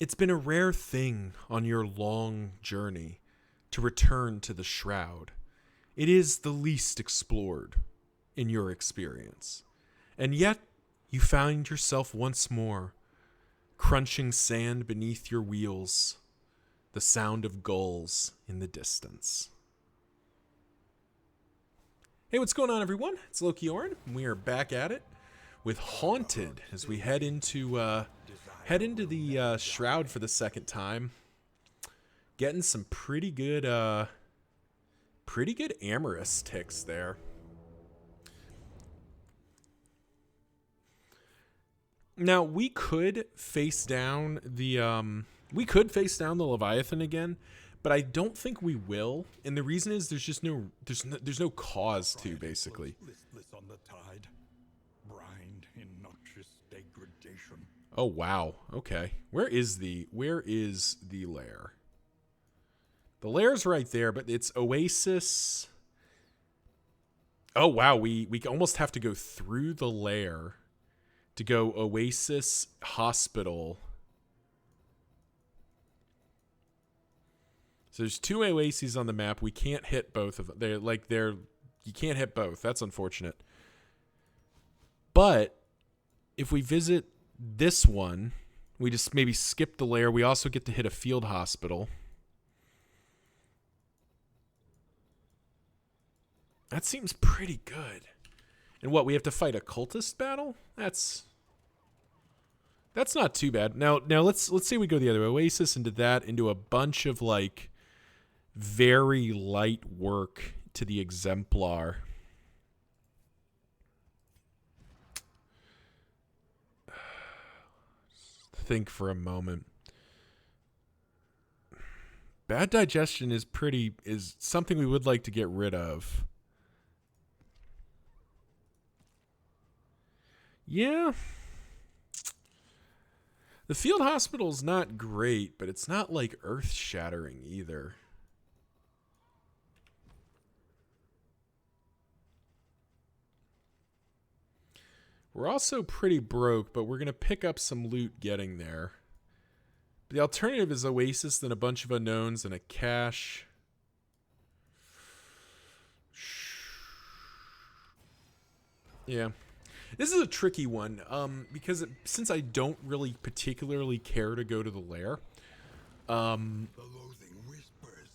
It's been a rare thing on your long journey to return to the Shroud. It is the least explored in your experience. And yet, you find yourself once more crunching sand beneath your wheels, the sound of gulls in the distance. Hey, what's going on, everyone? It's Loki Orin, and we are back at it with Haunted as we head into the Shroud for the second time. Getting some pretty good amorous ticks there. Now we could face down the Leviathan again, but I don't think we will. And the reason is there's no cause to, basically. Listless on the tide, brined in noxious degradation. Oh wow. Okay. Where is the lair? The lair's right there, but it's Oasis. Oh wow, we almost have to go through the lair to go Oasis Hospital. So there's two Oases on the map. We can't hit both of them. You can't hit both. That's unfortunate. But if we visit this one, we just maybe skip the lair. We also get to hit a field hospital. That seems pretty good. And what, we have to fight a cultist battle? That's not too bad. Now let's say we go the other Oasis into a bunch of like very light work to the Exemplar. Think for a moment. Bad digestion is something we would like to get rid of. Yeah. The field hospital's not great, but it's not like earth-shattering either. We're also pretty broke, but we're going to pick up some loot getting there. The alternative is Oasis, then a bunch of unknowns, and a cache. Yeah. This is a tricky one, because since I don't really particularly care to go to the lair, The loathing whispers.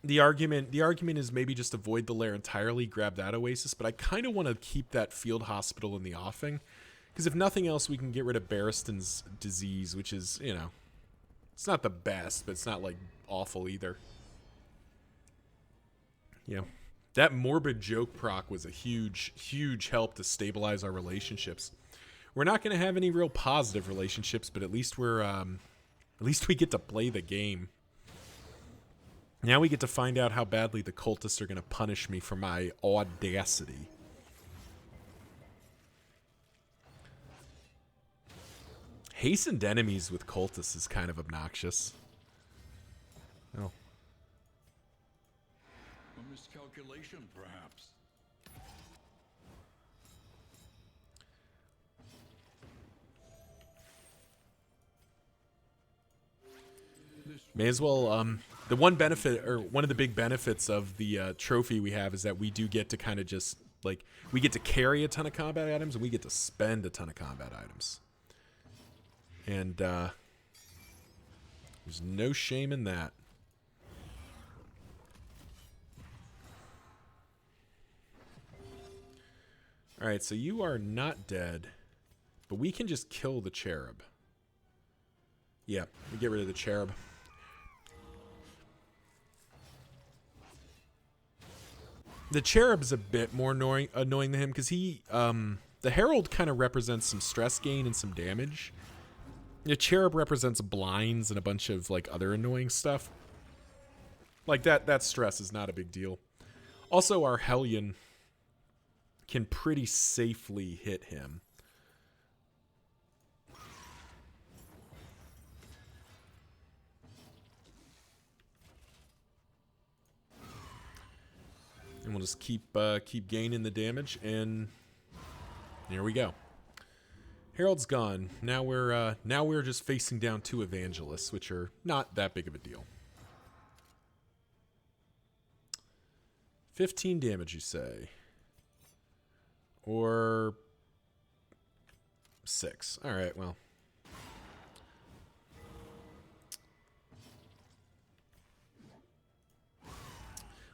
the argument is maybe just avoid the lair entirely, grab that Oasis, but I kind of want to keep that field hospital in the offing, because if nothing else, we can get rid of Barristan's disease, which is, it's not the best, but it's not like awful either. Yeah. That morbid joke proc was a huge, huge help to stabilize our relationships. We're not going to have any real positive relationships, but at least we get to play the game. Now we get to find out how badly the cultists are going to punish me for my audacity. Hastened enemies with cultists is kind of obnoxious. Oh. A miscalculation, perhaps. May as well, the one benefit, or one of the big benefits of the trophy we have is that we do get to kind of just, like, we get to carry a ton of combat items and we get to spend a ton of combat items. And there's no shame in that. Alright, so you are not dead, but we can just kill the cherub. Yeah, we get rid of the cherub. The cherub's a bit more annoying than him, because the herald kind of represents some stress gain and some damage. The cherub represents blinds and a bunch of like other annoying stuff. Like that stress is not a big deal. Also, our Hellion can pretty safely hit him. And we'll just keep gaining the damage, and there we go. Harold's gone. Now we're just facing down 2 evangelists, which are not that big of a deal. 15 damage, you say? Or 6. All right, well.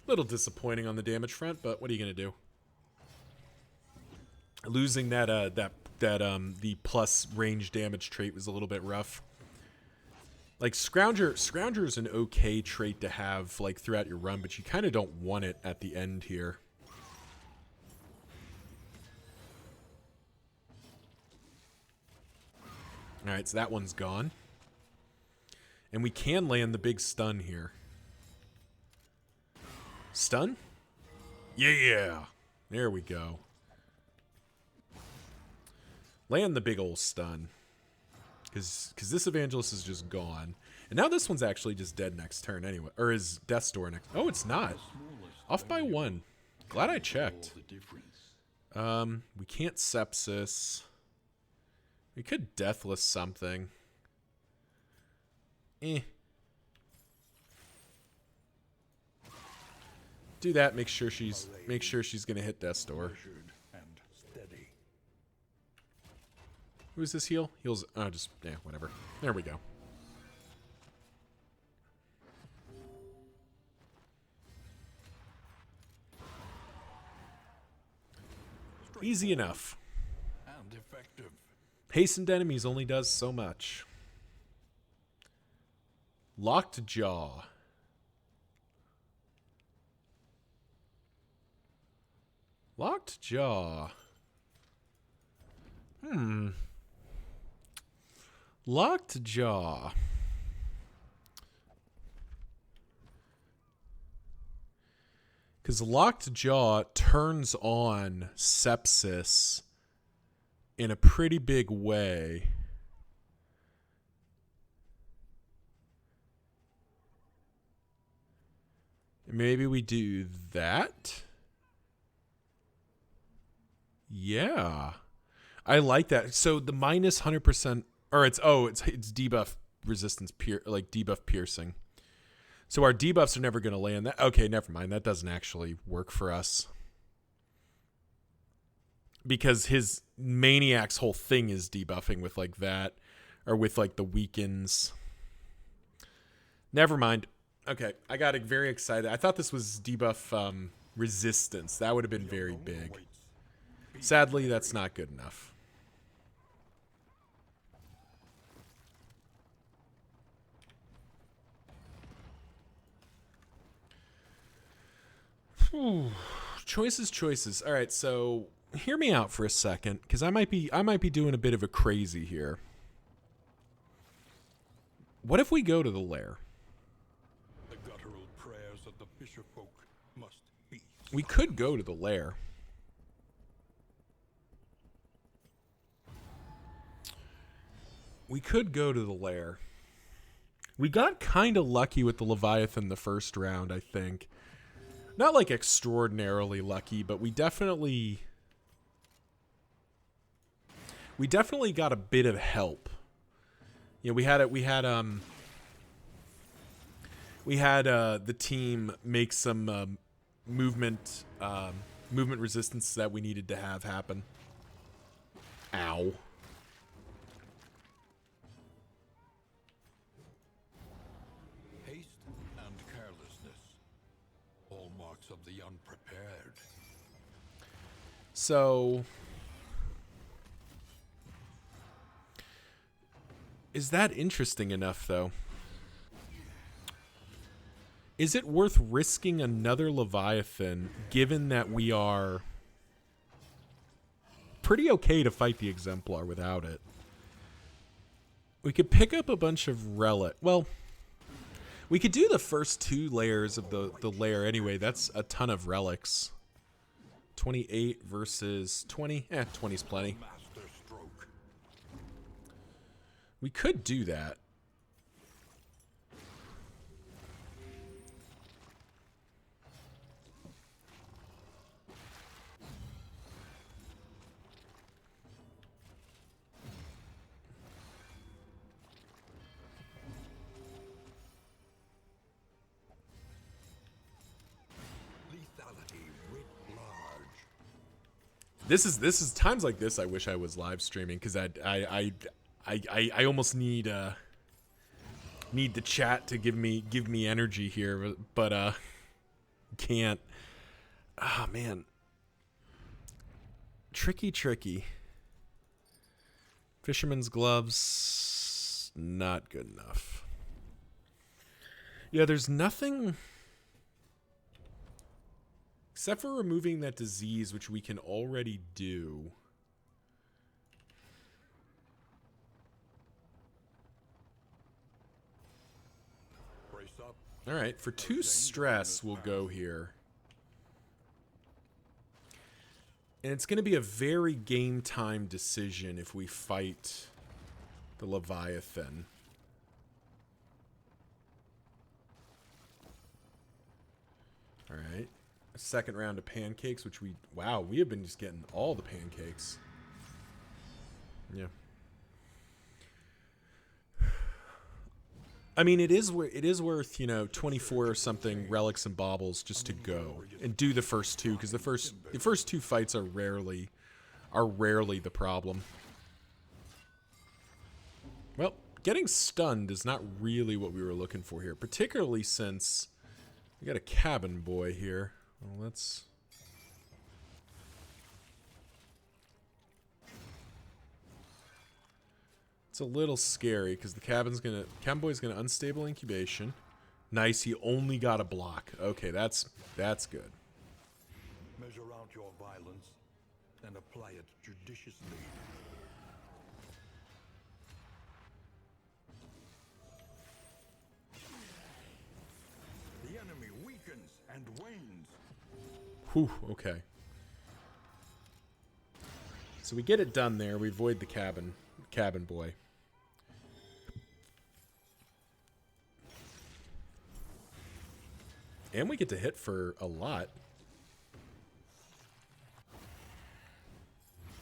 Little disappointing on the damage front, but what are you gonna do? Losing that the plus range damage trait was a little bit rough. Like Scrounger is an okay trait to have like throughout your run, but you kind of don't want it at the end here. All right, so that one's gone. And we can land the big stun here. Stun? Yeah. There we go. Land the big ol' stun. Because this Evangelist is just gone. And now this one's actually just dead next turn anyway. Or is Death's Door next? Oh, it's not. Off by 1. Glad I checked. We can't Sepsis. We could Deathless something. Do that. Make sure she's gonna hit Death's Door. Who's this heal? Heals. Oh, just yeah, whatever. There we go. Easy enough. And effective. Hastened enemies only does so much. Locked Jaw. Locked Jaw. Locked Jaw. Because Locked Jaw turns on Sepsis in a pretty big way. Maybe we do that? Yeah. I like that. So the minus 100%, or it's debuff resistance, like debuff piercing. So our debuffs are never going to land. That okay, never mind. That doesn't actually work for us. Because his Maniac's whole thing is debuffing with like that, or with like the weakens. Never mind. Okay, I got very excited. I thought this was debuff resistance. That would have been very big. Sadly, that's not good enough. Choices. All right, so hear me out for a second, because I might be doing a bit of a crazy here. What if we go to the lair? The guttural prayers of the fisherfolk must be. We could go to the lair. We got kind of lucky with the Leviathan the first round, I think. Not like extraordinarily lucky, but we definitely got a bit of help. You know, we had the team make some movement resistance that we needed to have happen. Ow. Haste and carelessness. Hallmarks of the unprepared. So, is that interesting enough, though? Is it worth risking another Leviathan, given that we are pretty okay to fight the Exemplar without it? We could pick up a bunch of relic. Well, we could do the first 2 layers of the layer anyway. That's a ton of relics. 28 versus 20. 20's plenty. Master stroke. We could do that. This is times like this I wish I was live streaming, because I almost need the chat to give me energy here, but can't. Ah, man. Tricky. Fisherman's gloves, not good enough. Yeah, there's nothing except for removing that disease, which we can already do. Brace up. All right, for 2 stress, we'll go here. And it's going to be a very game time decision if we fight the Leviathan. All right. A second round of pancakes, which wow, we have been just getting all the pancakes. Yeah. I mean, it is worth, 24 or something relics and baubles just to go and do the first 2, because the first 2 fights are rarely the problem. Well, getting stunned is not really what we were looking for here, particularly since we got a cabin boy here. Well, let's... It's a little scary because the cabin boy's gonna unstable incubation. Nice, he only got a block. Okay, that's good. Measure out your violence and apply it judiciously. The enemy weakens and wanes. Whew, okay. So we get it done there. We avoid the cabin boy. And we get to hit for a lot.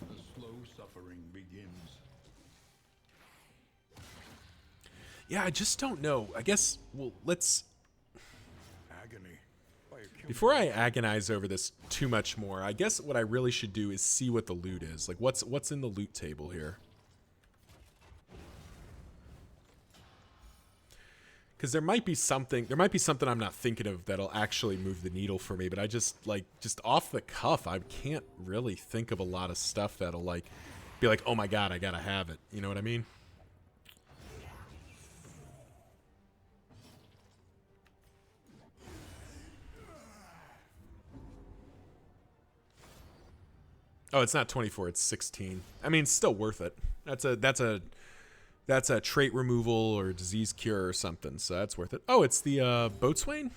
The slow suffering begins. Yeah, I just don't know. I guess, well, let's... Agony. Before I agonize over this too much more, I guess what I really should do is see what the loot is. Like, what's in the loot table here? Because there might be something I'm not thinking of that'll actually move the needle for me, but I just off the cuff, I can't really think of a lot of stuff that'll, like, be like, oh my god, I gotta have it. You know what I mean? Oh, it's not 24, it's 16. I mean, it's still worth it. That's a trait removal or disease cure or something, so that's worth it. Oh, it's the Boatswain?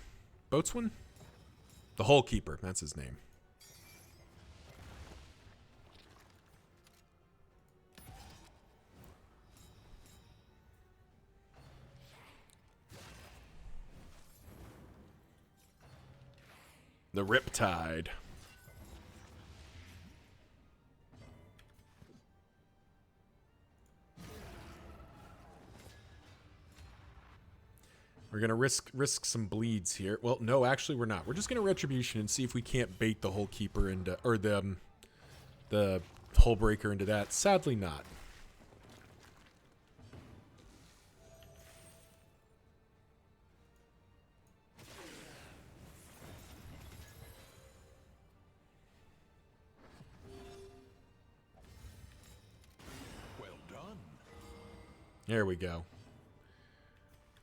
Boatswain? The Hole Keeper, that's his name. The Riptide. We're going to risk some bleeds here. Well, no, actually we're not. We're just going to Retribution and see if we can't bait the Hole Keeper into, or the Hole Breaker into that. Sadly not. Well done. There we go.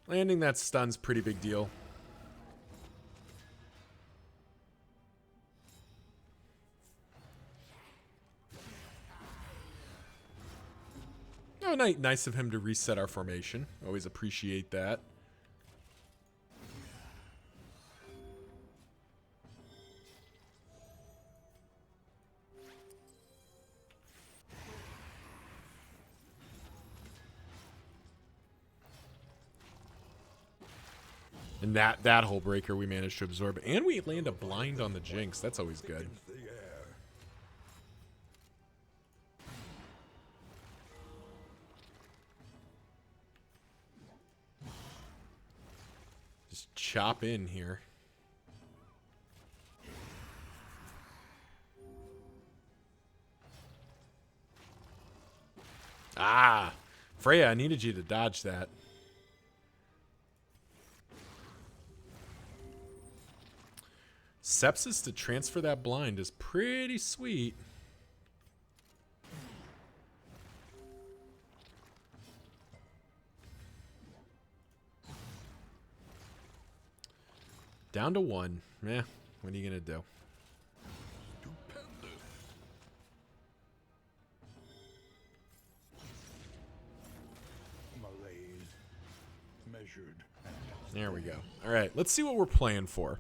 Landing that stun's pretty big deal. Oh, nice of him to reset our formation. Always appreciate that. And that Hole Breaker we managed to absorb. And we land a blind on the Jinx. That's always good. The air. Just chop in here. Ah, Freya, I needed you to dodge that. Sepsis to transfer that blind is pretty sweet. Down to 1. Meh, what are you going to do? Stupendous. Malaise. Measured. There we go. All right, let's see what we're playing for.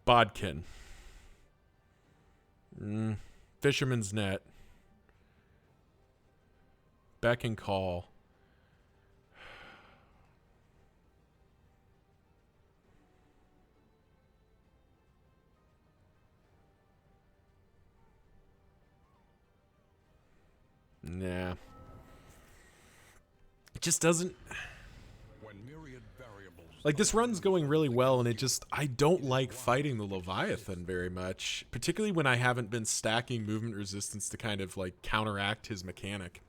Bodkin. Fisherman's Net. Beck and Call. Nah. It just doesn't... When myriad variables Like, this run's going really well, and I don't like fighting the Leviathan very much, particularly when I haven't been stacking movement resistance to kind of, like, counteract his mechanic.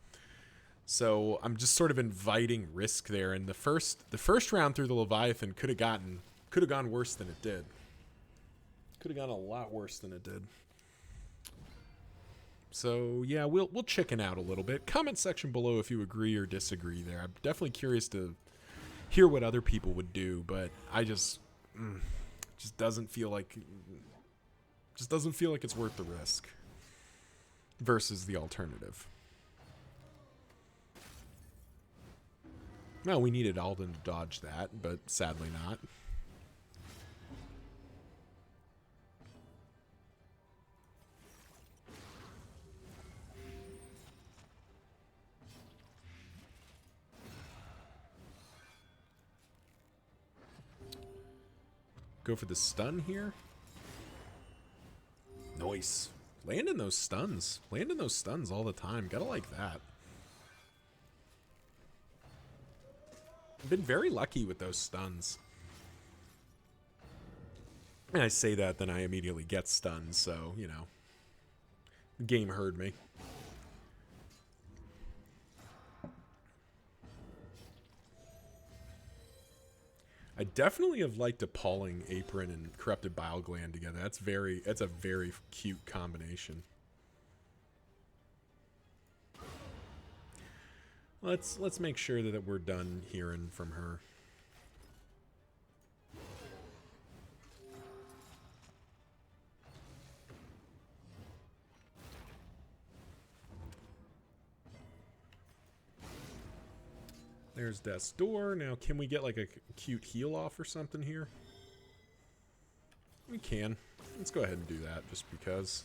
So I'm just sort of inviting risk there, and the first round through the Leviathan could have gone worse than it did. Could have gone a lot worse than it did. So yeah, we'll chicken out a little bit. Comment section below if you agree or disagree there. I'm definitely curious to hear what other people would do, but I just doesn't feel like it's worth the risk versus the alternative. Well, we needed Alden to dodge that, but sadly not. Go for the stun here. Nice. Landing those stuns. Landing those stuns all the time. Gotta like that. I've been very lucky with those stuns. And I say that, then I immediately get stunned, so, you know. The game heard me. I definitely have liked Appalling Apron and Corrupted Bile Gland together. That's a very cute combination. Let's make sure that we're done hearing from her. There's Death's Door. Now, can we get like a cute heal off or something here? We can. Let's go ahead and do that just because.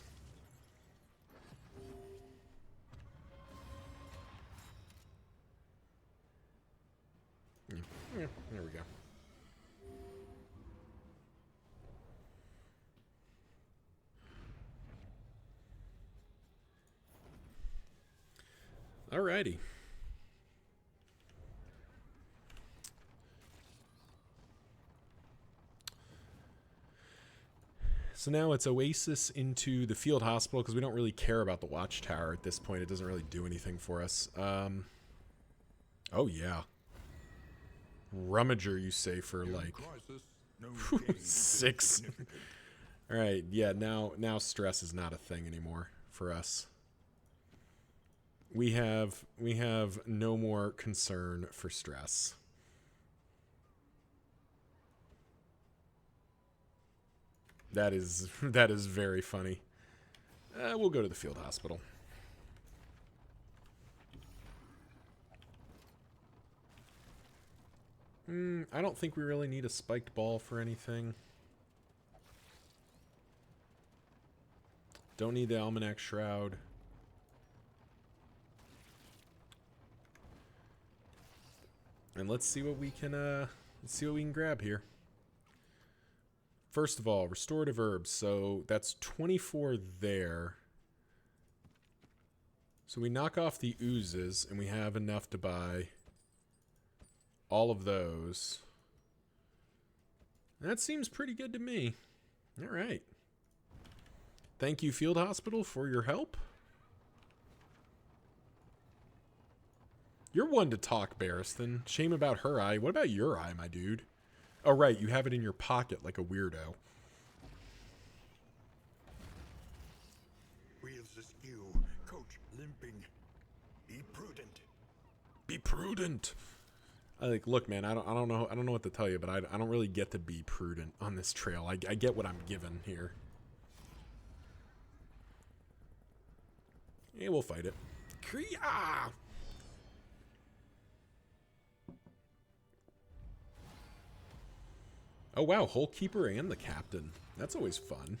Yeah, there we go. Alrighty. So now it's Oasis into the field hospital because we don't really care about the watchtower at this point. It doesn't really do anything for us. Oh yeah. Rummager, you say, for like 6. All right, yeah. Now stress is not a thing anymore for us. We have no more concern for stress. That is very funny. We'll go to the field hospital. I don't think we really need a spiked ball for anything. Don't need the Almanac Shroud. And let's see what we can grab here. First of all, restorative herbs. So that's 24 there. So we knock off the oozes, and we have enough to buy all of those. That seems pretty good to me. All right. Thank you, Field Hospital, for your help. You're one to talk, Barristan. Shame about her eye. What about your eye, my dude? Oh, right. You have it in your pocket like a weirdo. Wheels askew, coach limping. Be prudent. Be prudent. Look, man, I don't know what to tell you, but I don't really get to be prudent on this trail. I get what I'm given here. Yeah, we'll fight it. Kriya! Oh wow, Hole Keeper and the Captain. That's always fun.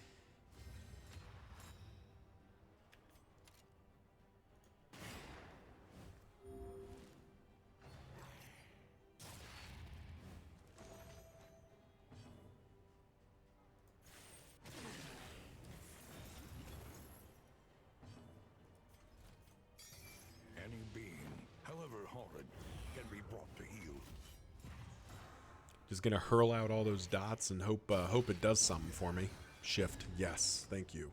Any being, however horrid, can be brought to heel. Just gonna hurl out all those dots and hope it does something for me. Shift, yes, thank you.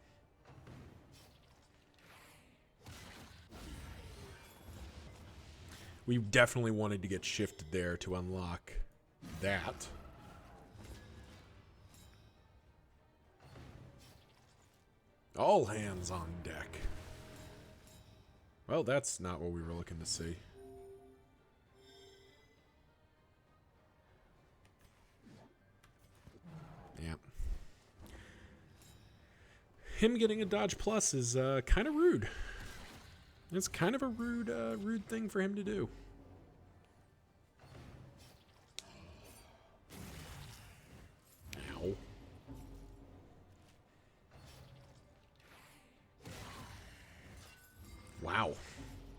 We definitely wanted to get shifted there to unlock that. All hands on deck. Well, that's not what we were looking to see. Yeah. Him getting a dodge plus is kind of rude. It's kind of a rude thing for him to do. Ow. Wow.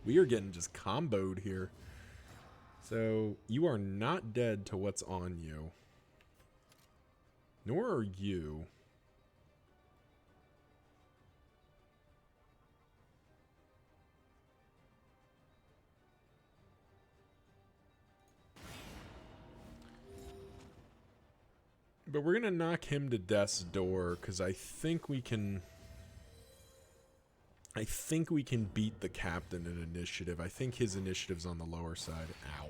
We are getting just comboed here. So, you are not dead to what's on you. Nor are you. But we're going to knock him to death's door because I think we can beat the captain in initiative. I think his initiative's on the lower side. Ow.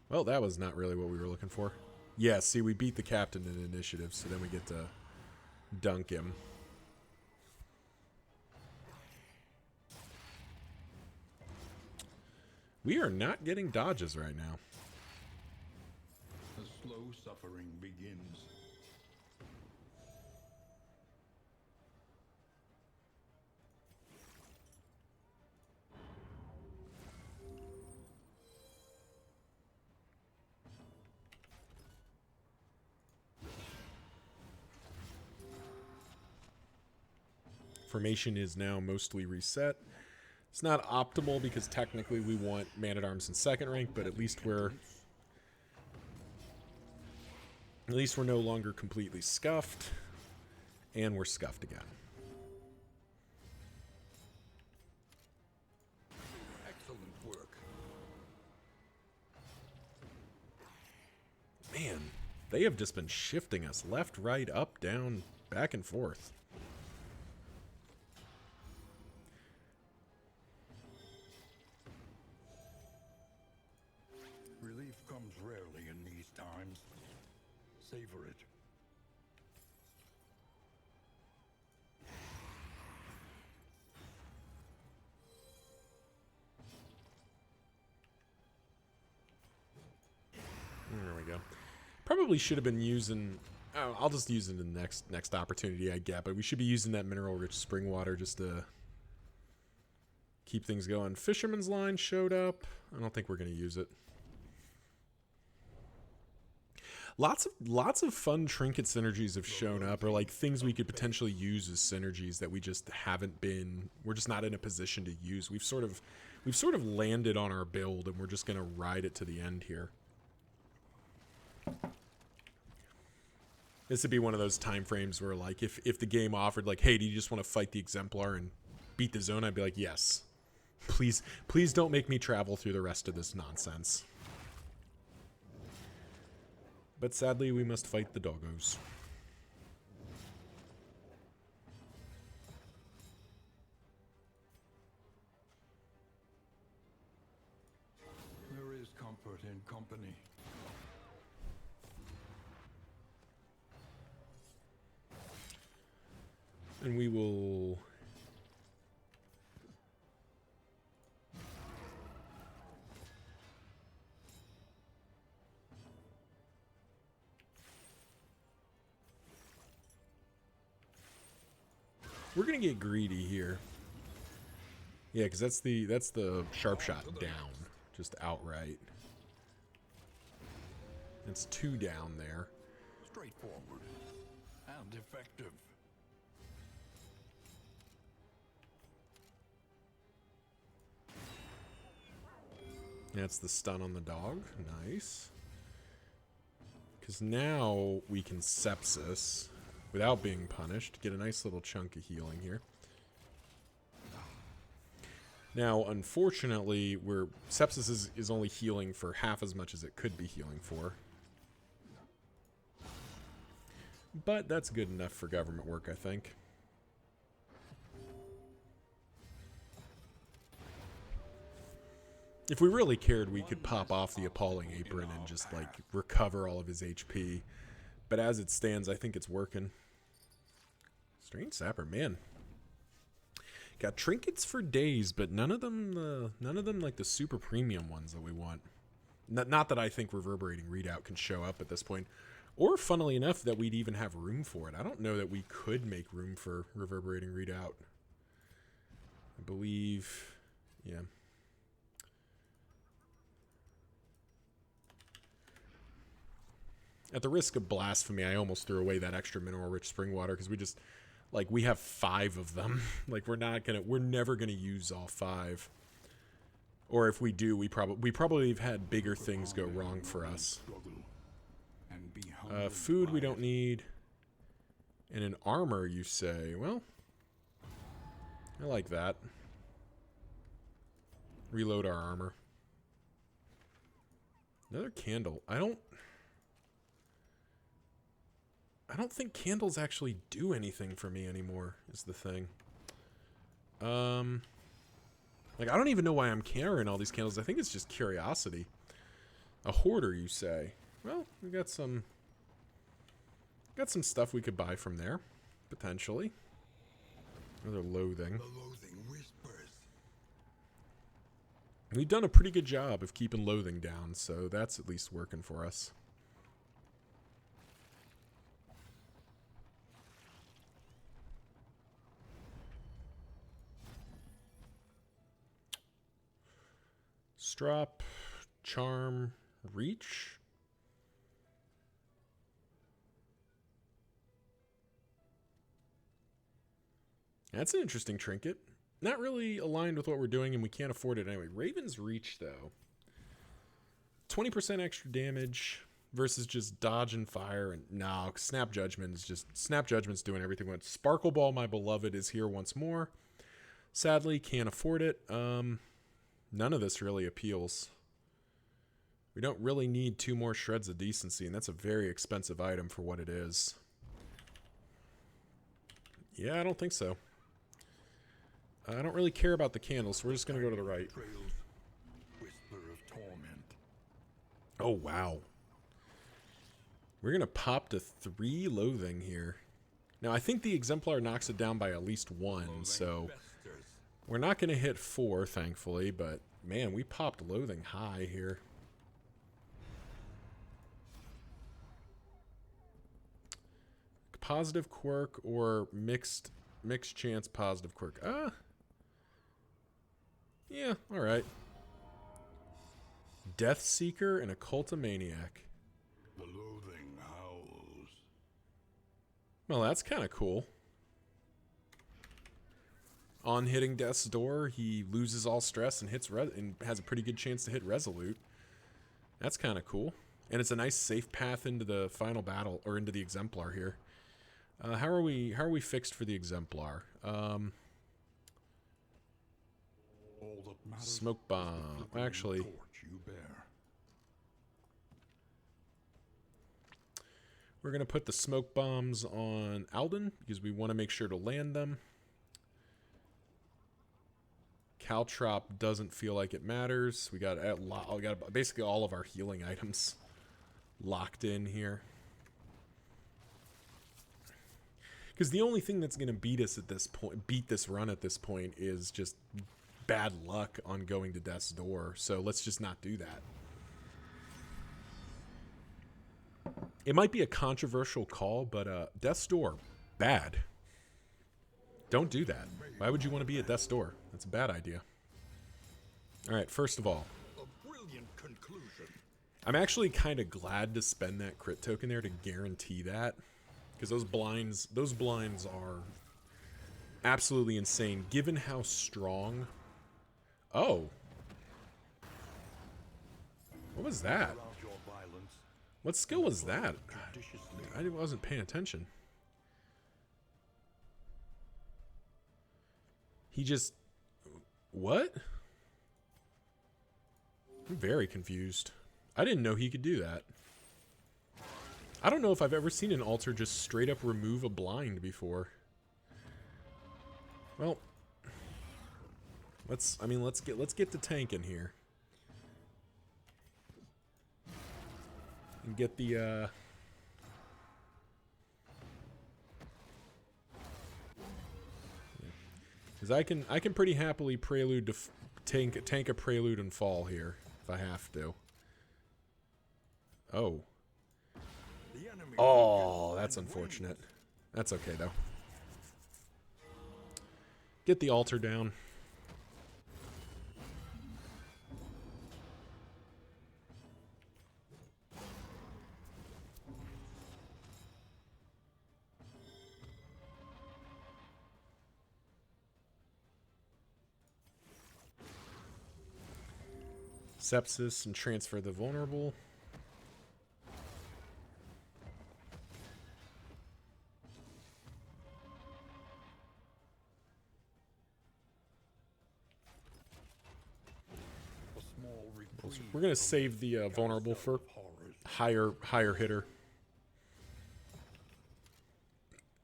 Well, that was not really what we were looking for. Yeah, see, we beat the captain in initiative, so then we get to dunk him. We are not getting dodges right now. The slow suffering begins. Formation is now mostly reset. It's not optimal because technically we want Man-at-Arms in second rank, but at least we're no longer completely scuffed, and we're scuffed again. Excellent work. Man, they have just been shifting us left, right, up, down, back and forth. Relief comes rarely in these times. Savor it. There we go. Probably should have been using... Oh, I'll just use it in the next opportunity I get, but we should be using that mineral-rich spring water just to keep things going. Fisherman's Line showed up. I don't think we're going to use it. Lots of fun trinket synergies have shown up, or like things we could potentially use as synergies that we just haven't been. We're just not in a position to use. We've sort of landed on our build, and we're just gonna ride it to the end here. This would be one of those time frames where, like, if the game offered, like, hey, do you just want to fight the Exemplar and beat the zone? I'd be like, yes. Please don't make me travel through the rest of this nonsense. But sadly, we must fight the doggos. in company. And we will... We're gonna get greedy here. Yeah, because that's the sharp shot down, just outright. It's 2 down there. Straightforward and effective. That's the stun on the dog. Nice. Because now we can sepsis without being punished. Get a nice little chunk of healing here. Now, unfortunately, sepsis is only healing for half as much as it could be healing for. But that's good enough for government work, I think. If we really cared, we could pop off the Appalling Apron and just, like, recover all of his HP. But as it stands, I think it's working. Strange Sapper, man. Got trinkets for days, but none of them like the super premium ones that we want. Not that I think Reverberating Readout can show up at this point. Or, funnily enough, that we'd even have room for it. I don't know that we could make room for Reverberating Readout. I believe... yeah. At the risk of blasphemy, I almost threw away that extra mineral-rich spring water because we just... like, we have 5 of them. Like, we're never gonna use all 5. Or if we do, we probably have had bigger things go wrong for us. Food we don't need. And an armor, you say. Well, I like that. Reload our armor. Another candle. I don't think candles actually do anything for me anymore, is the thing. Like, I don't even know why I'm carrying all these candles. I think it's just curiosity. A hoarder, you say. Well, we got some stuff we could buy from there, potentially. Another loathing. The loathing whispers. We've done a pretty good job of keeping loathing down, so that's at least working for us. Strop, charm, reach. That's an interesting trinket. Not really aligned with what we're doing, and we can't afford it anyway. Raven's Reach, though. 20% extra damage versus just dodge and fire. And no, Snap Judgment is just... Snap Judgment's doing everything once. Sparkle Ball, my beloved, is here once more. Sadly, can't afford it. None of this really appeals. We don't really need 2 more Shreds of Decency, and that's a very expensive item for what it is. Yeah, I don't think so. I don't really care about the candles, so we're just going to go to the right. Whisper of torment. Oh, wow. We're going to pop to 3 loathing here. Now, I think the Exemplar knocks it down by at least 1, so... we're not going to hit 4, thankfully, but, man, we popped loathing high here. Positive quirk or mixed chance positive quirk. Yeah, alright. Death Seeker and Occultomaniac. The loathing howls. Well, that's kind of cool. On hitting Death's door, he loses all stress and and has a pretty good chance to hit Resolute. That's kind of cool. And it's a nice safe path into the final battle, or into the Exemplar here. How are we fixed for the Exemplar? All that matters Smoke is the bomb. flickering Actually, torch you bear. we're gonna put the smoke bombs on Alden because we want to make sure to land them. Caltrop doesn't feel like it matters. We got basically all of our healing items locked in here. Because the only thing that's going to beat us at this point, beat this run at this point, is just bad luck on going to Death's Door. So let's just not do that. It might be a controversial call, but Death's Door, bad. Don't do that. Why would you want to be at Death's Door? That's a bad idea. All right, first of all, A brilliant conclusion. I'm actually kind of glad to spend that crit token there to guarantee that. Because those blinds are absolutely insane, given how strong... Oh. What was that? Around your violence, What skill was that? judiciously. I wasn't paying attention. He just... What? I'm very confused. I didn't know he could do that. I don't know if I've ever seen an altar just straight up remove a blind before. Well, let's get the tank in here. And get the because I can pretty happily prelude to tank a prelude and fall here if I have to. Oh. The enemy Oh, weakens that's and unfortunate. wanes. That's okay, though. Get the altar down. Sepsis and transfer the vulnerable. A small reprieve We're gonna from save the vulnerable for horrors. higher hitter.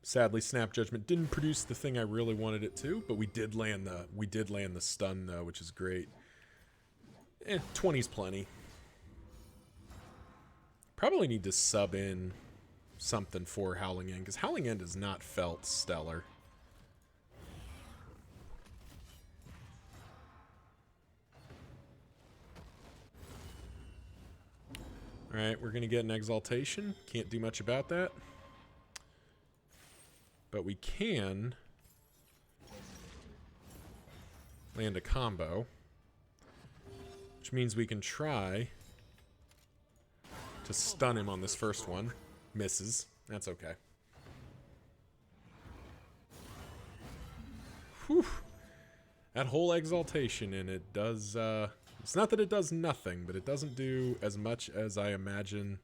Sadly, Snap Judgment didn't produce the thing I really wanted it to, but we did land the stun though, which is great. 20's plenty. Probably need to sub in something for Howling End, because Howling End has not felt stellar. Alright, we're going to get an Exaltation. Can't do much about that. But we can land a combo, which means we can try to stun him on this first one. Misses. That's okay. Whew. That whole Exaltation, and it does, it's not that it does nothing, but it doesn't do as much as I imagine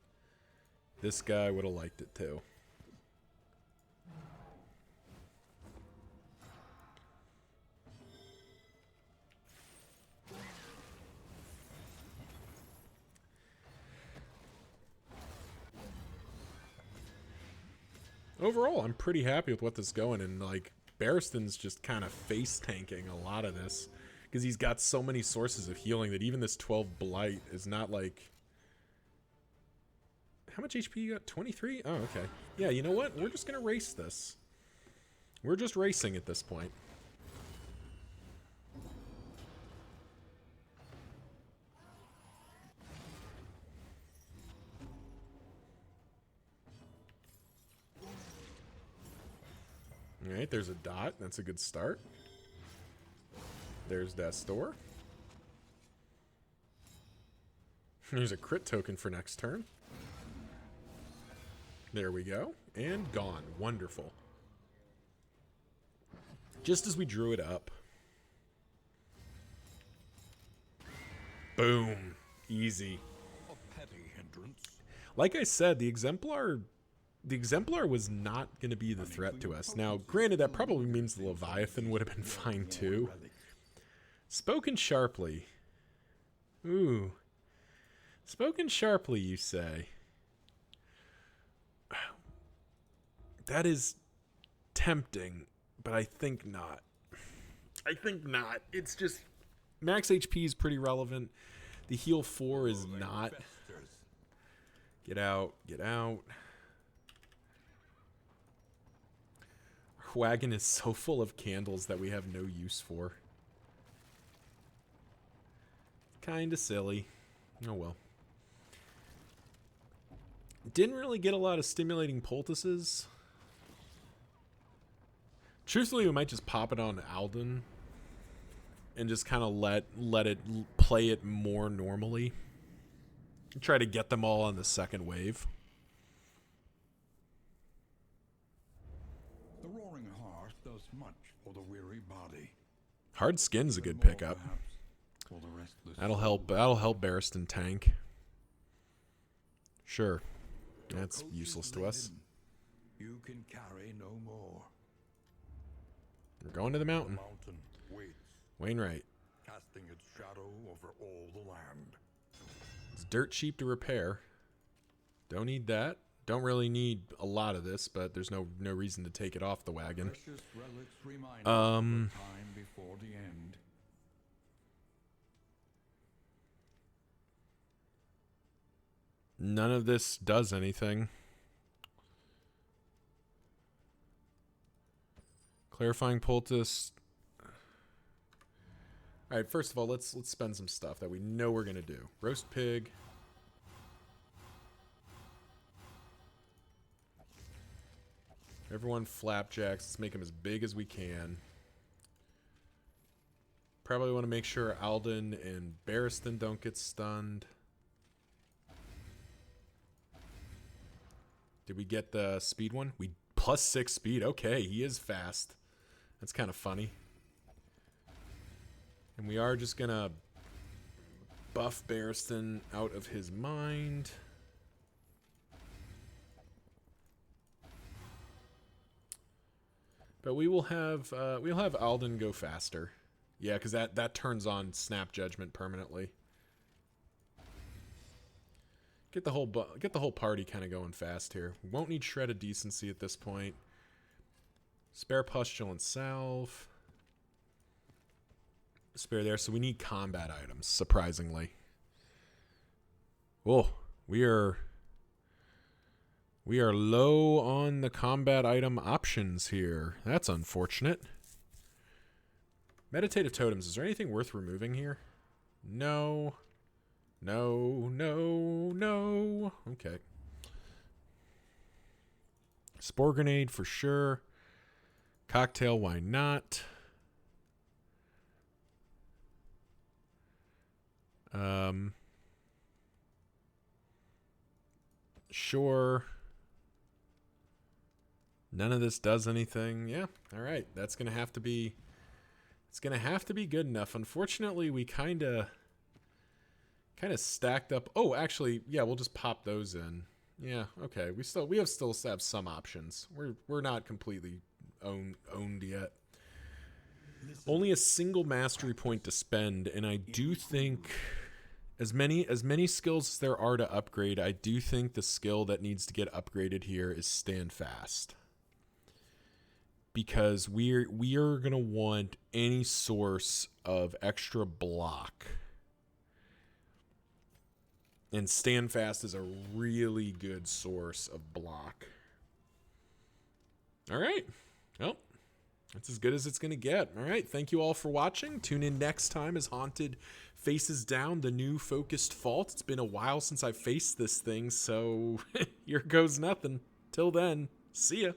this guy would have liked it to. Overall, I'm pretty happy with what this is going, and like Barristan's just kind of face tanking a lot of this because he's got so many sources of healing that even this 12 blight is not like. How much HP you got? 23? Oh, okay. Yeah, you know what? We're just gonna race this. We're just racing at this point. Alright, there's a dot. That's a good start. There's Death's Door. There's a crit token for next turn. There we go. And gone. Wonderful. Just as we drew it up. Boom. Easy. A petty hindrance. Like I said, the Exemplar was not going to be the threat to us. Now, granted, that probably means the Leviathan would have been fine too. Spoken sharply. Ooh. Spoken sharply, you say. That is tempting, but I think not. I think not. It's just... Max HP is pretty relevant. The heal 4 is not. Get out. Get out. Our wagon is so full of candles that we have no use for. Kinda silly. Oh well. Didn't really get a lot of stimulating poultices. Truthfully, we might just pop it on Alden and just kind of let it play it more normally. Try to get them all on the second wave. The roaring heart does much for the weary body. Hard Skin's a good More, pickup. perhaps, for the restless That'll help. soul. That'll help Barristan tank. Sure, Your that's coach useless is to us. laden. You can carry no more. We're going to the The mountain. mountain waits, Wainwright. casting its shadow over all the land. It's dirt cheap to repair. Don't need that. Don't really need a lot of this, but there's no reason to take it off the wagon. Precious relics remind us of the time before the end. None of this does anything. Clarifying poultice. All right, first of all, let's spend some stuff that we know we're gonna do. Roast pig. Everyone flapjacks. Let's make them as big as we can. Probably want to make sure Alden and Barristan don't get stunned. Did we get the speed one? We +6 speed. Okay, he is fast. That's kind of funny. And we are just gonna buff Barristan out of his mind. But we'll have Alden go faster. Yeah, because that turns on Snap Judgment permanently. Get the whole party kind of going fast here. We won't need Shred of Decency at this point. Spare Pustulant Salve. Spare there. So we need combat items, surprisingly. Oh, we are low on the combat item options here. That's unfortunate. Meditative Totems. Is there anything worth removing here? No. No, no, no. Okay. Spore Grenade for sure. Cocktail, why not? Sure. None of this does anything. Yeah. All right. That's going to have to be... It's going to have to be good enough. Unfortunately, we kind of stacked up. Oh, actually, yeah, we'll just pop those in. Yeah, okay. We still have some options. We're not completely owned yet. Only a single mastery point to spend, and I do think as many skills as there are to upgrade, I do think the skill that needs to get upgraded here is Stand Fast. Because we are gonna want any source of extra block. And Stand Fast is a really good source of block. All right. Well, that's as good as it's going to get. All right. Thank you all for watching. Tune in next time as Haunted faces down the new Focused Fault. It's been a while since I faced this thing, so here goes nothing. Till then, see ya.